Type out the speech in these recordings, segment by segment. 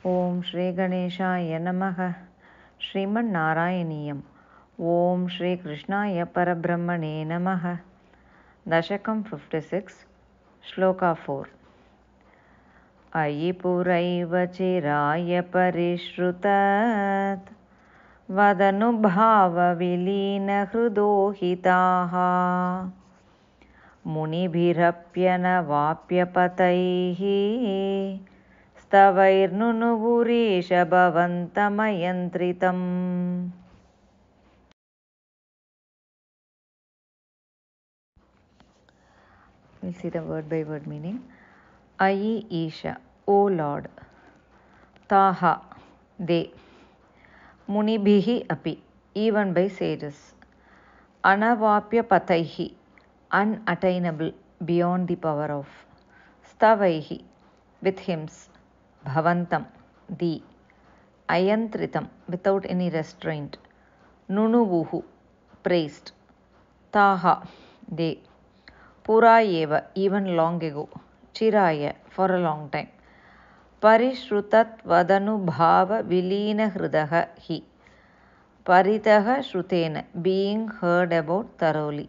ఓం శ్రీ గణేశాయ నమః. శ్రీమన్నారాయణీయం. ఓం శ్రీ కృష్ణాయ పరబ్రహ్మణే నమః. దశకం 56, శ్లోక 4. అయి పురైవ చిరాయ పరిశ్రుతత్ వదనుభావ విలీన హృదోహితాః మునిభిరప్యనవాప్యపతైః స్తవైర్నునువురీశ భవంతమయంత్రితం. We'll see the word by word meaning. Ayi Isha, O Lord. Taha, they. Munibhihi api, even by sages. Anavapya pataihi, unattainable, beyond the power of. Stavaihi, with hymns. Bhavantam, thee. Ayantritam, without any restraint. Nunuvuhu, praised. Taha, they. Purayeva, even long ago. Chiraya, for a long time. Parishrutat vadanubhava vilina hridaha hi. Paritaha shrutena, being heard about thoroughly.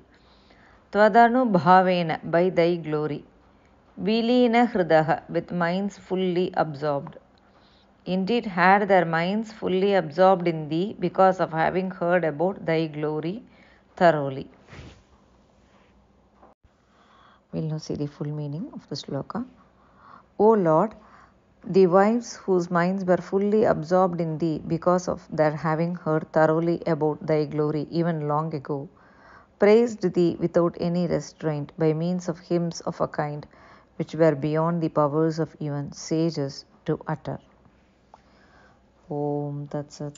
Tvadanubhavena, by thy glory. Vilina hridaha, with minds fully absorbed. Indeed, had their minds fully absorbed in thee because of having heard about thy glory thoroughly. We'll now see the full meaning of the sloka. O Lord, the wives whose minds were fully absorbed in thee because of their having heard thoroughly about thy glory even long ago, praised thee without any restraint by means of hymns of a kind which were beyond the powers of even sages to utter. Om Tat Sat.